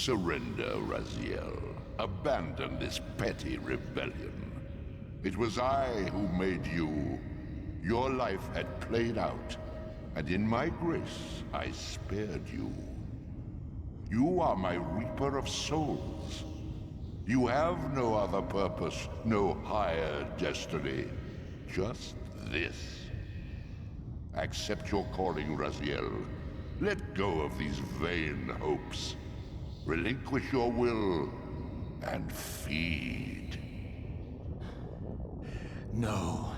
Surrender, Raziel. Abandon this petty rebellion. It was I who made you. Your life had played out, and in my grace, I spared you. You are my Reaper of Souls. You have no other purpose, no higher destiny. Just this. Accept your calling, Raziel. Let go of these vain hopes. Relinquish your will, and feed. No.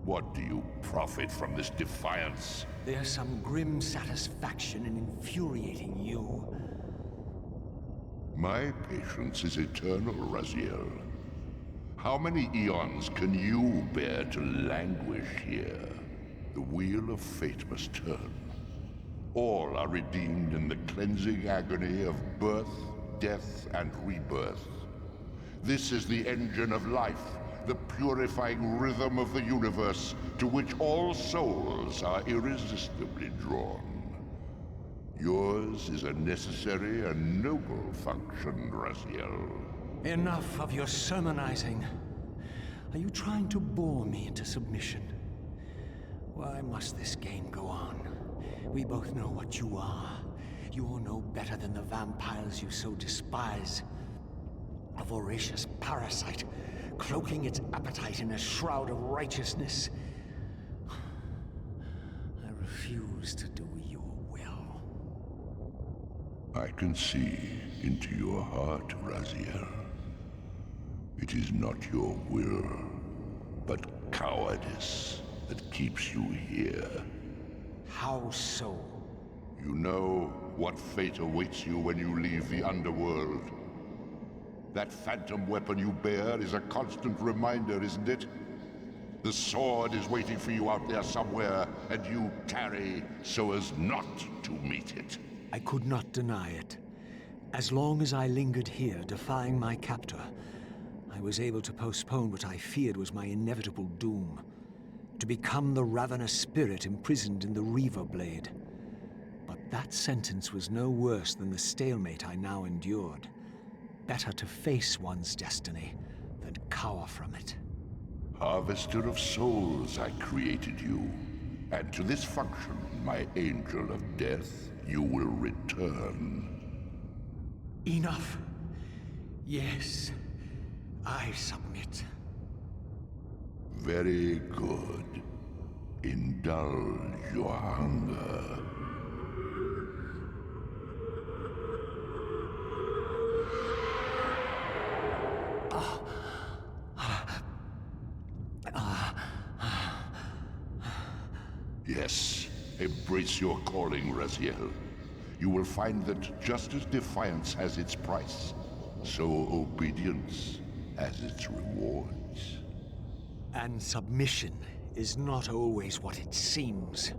What do you profit from this defiance? There's some grim satisfaction in infuriating you. My patience is eternal, Raziel. How many eons can you bear to languish here? The wheel of fate must turn. All are redeemed in the cleansing agony of birth, death, and rebirth. This is the engine of life, the purifying rhythm of the universe, to which all souls are irresistibly drawn. Yours is a necessary and noble function, Raziel. Enough of your sermonizing. Are you trying to bore me into submission? Why must this game go on? We both know what you are. You're no better than the vampires you so despise. A voracious parasite, cloaking its appetite in a shroud of righteousness. I refuse to do your will. I can see into your heart, Raziel. It is not your will, but cowardice that keeps you here. How so? You know what fate awaits you when you leave the underworld. That phantom weapon you bear is a constant reminder, isn't it? The sword is waiting for you out there somewhere, and you tarry so as not to meet it. I could not deny it. As long as I lingered here, defying my captor, I was able to postpone what I feared was my inevitable doom. To become the ravenous spirit imprisoned in the Reaver Blade. But that sentence was no worse than the stalemate I now endured. Better to face one's destiny than cower from it. Harvester of souls, I created you. And to this function, my angel of death, you will return. Enough. Yes, I submit. Very good. Indulge your hunger. Yes, embrace your calling, Raziel. You will find that just as defiance has its price, so obedience has its rewards. And submission is not always what it seems.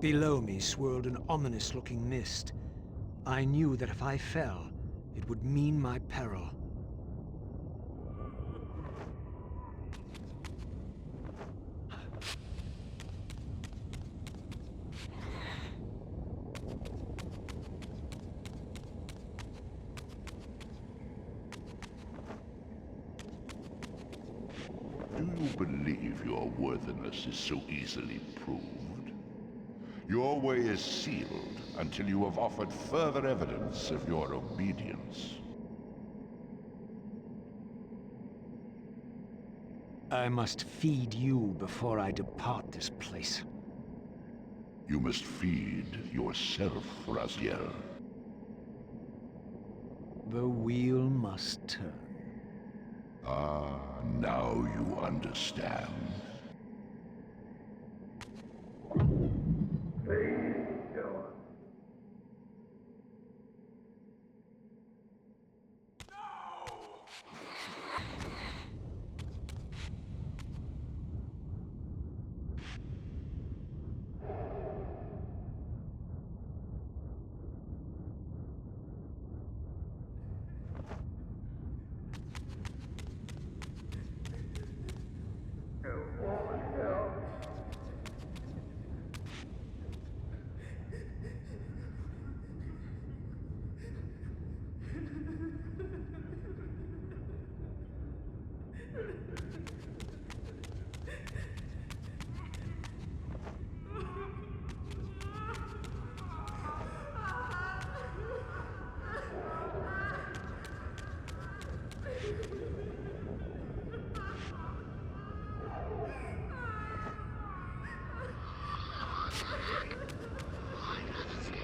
Below me swirled an ominous-looking mist. I knew that if I fell, it would mean my peril. Do you believe your worthiness is so easily proved? Your way is sealed until you have offered further evidence of your obedience. I must feed you before I depart this place. You must feed yourself, Raziel. The wheel must turn. Ah, now you understand.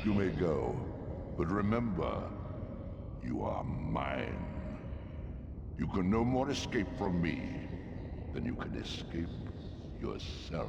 You may go, but remember, you are mine. You can no more escape from me than you can escape yourself.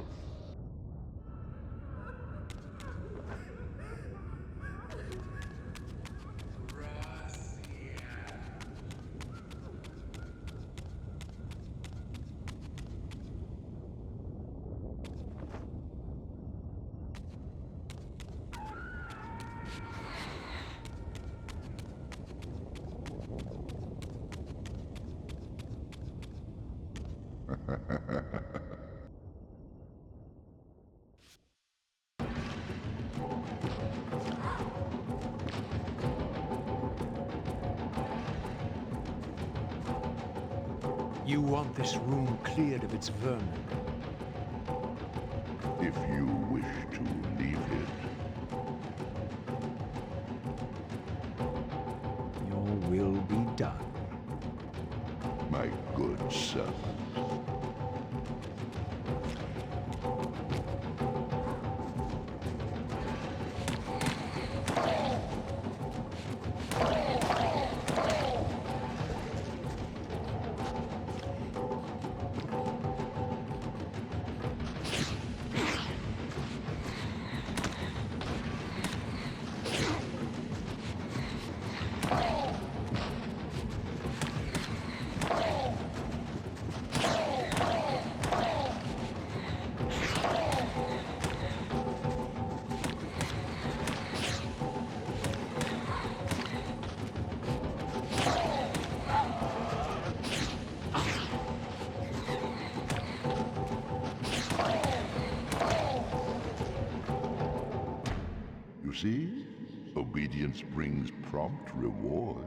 You want this room cleared of its vermin. If you wish to leave it. Your will be done. My good servant. You see? Obedience brings prompt rewards.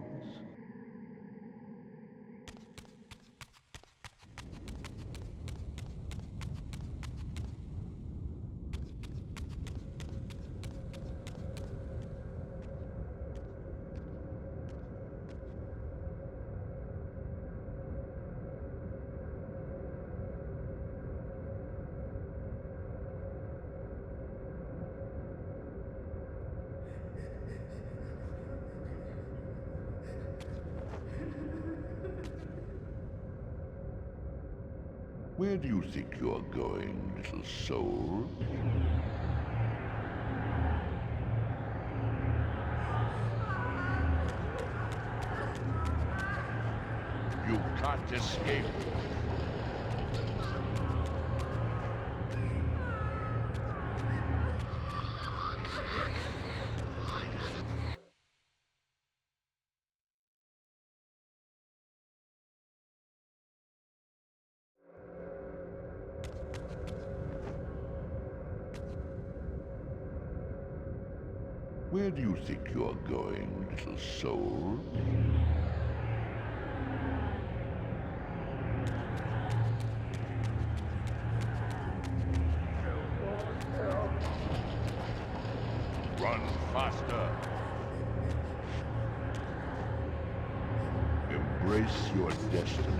Where do you think you're going, little soul? You can't escape. Where do you think you're going, little soul? Run faster! Embrace your destiny.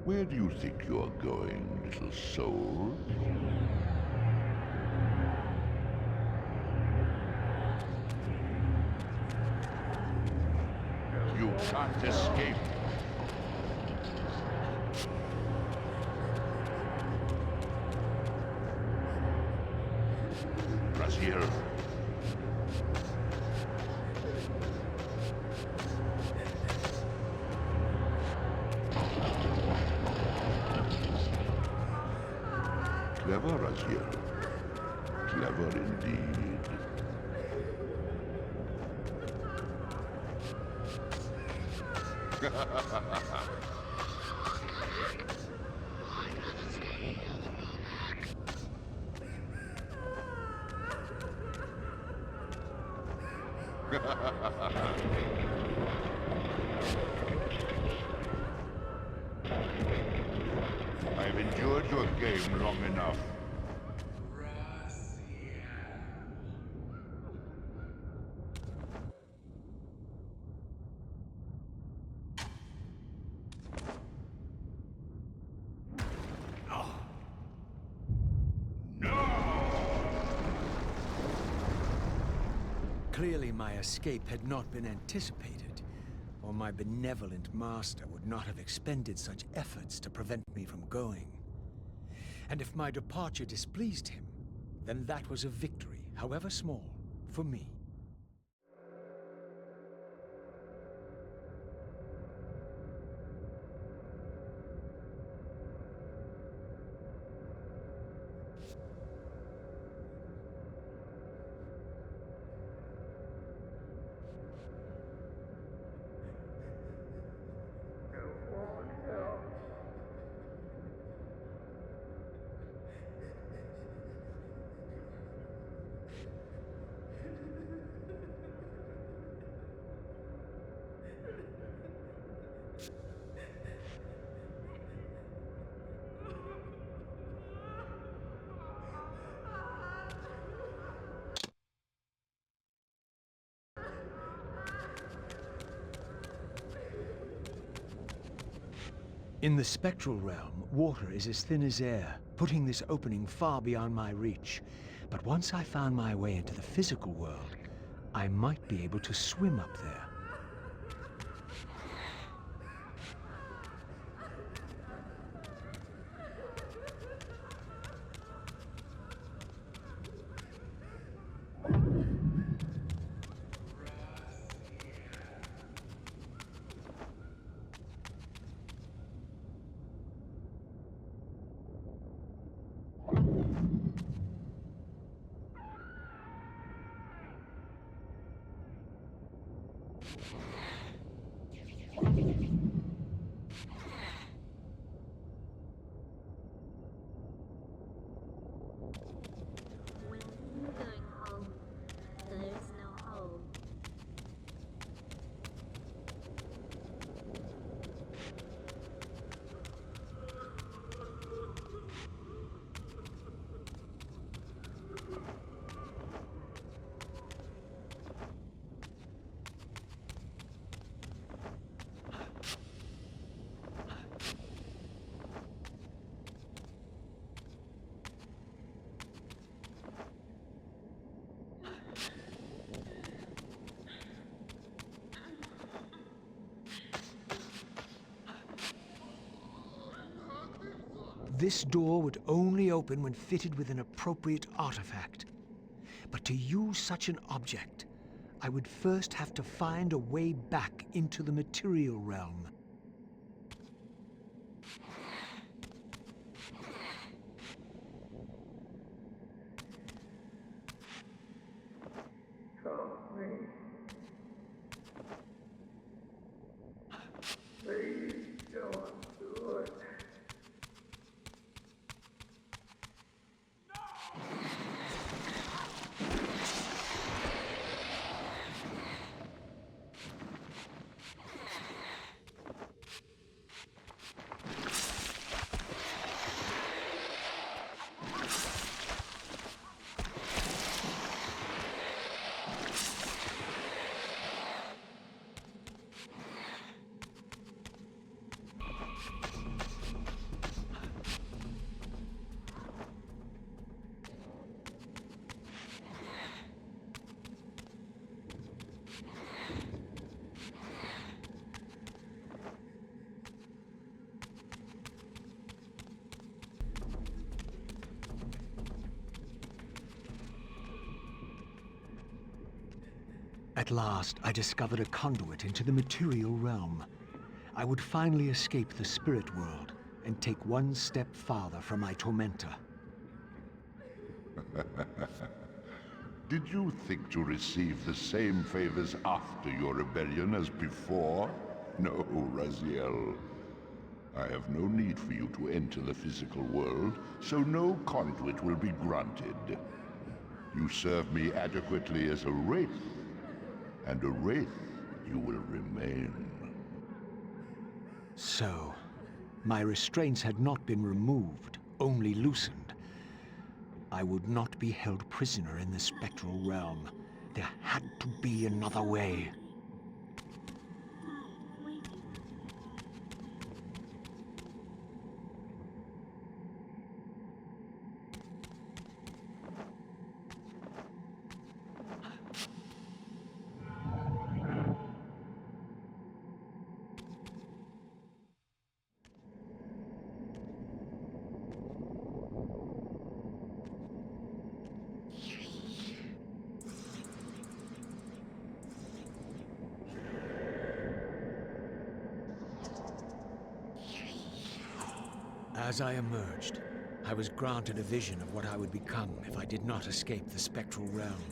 Where do you think you're going, little soul? You can't escape. Raziel. Clever, Raziel. Clever indeed. I've endured your game long enough. Clearly my escape had not been anticipated, or my benevolent master would not have expended such efforts to prevent me from going. And if my departure displeased him, then that was a victory, however small, for me. In the spectral realm, water is as thin as air, putting this opening far beyond my reach. But once I found my way into the physical world, I might be able to swim up there. This door would only open when fitted with an appropriate artifact. But to use such an object, I would first have to find a way back into the material realm. At last, I discovered a conduit into the material realm. I would finally escape the spirit world and take one step farther from my tormentor. Did you think to receive the same favors after your rebellion as before? No, Raziel. I have no need for you to enter the physical world, so no conduit will be granted. You serve me adequately as a wraith, and a wraith you will remain. So, my restraints had not been removed, only loosened. I would not be held prisoner in the spectral realm. There had to be another way. As I emerged, I was granted a vision of what I would become if I did not escape the spectral realm.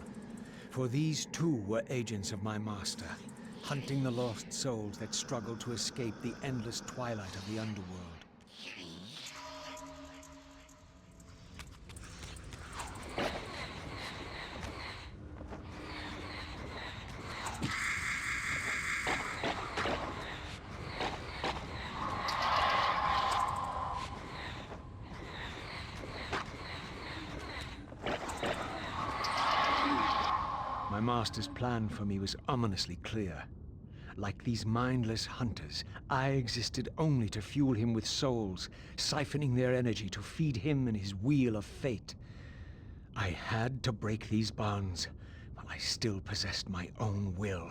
For these too were agents of my master, hunting the lost souls that struggled to escape the endless twilight of the underworld. My master's plan for me was ominously clear. Like these mindless hunters, I existed only to fuel him with souls, siphoning their energy to feed him and his wheel of fate. I had to break these bonds, while I still possessed my own will.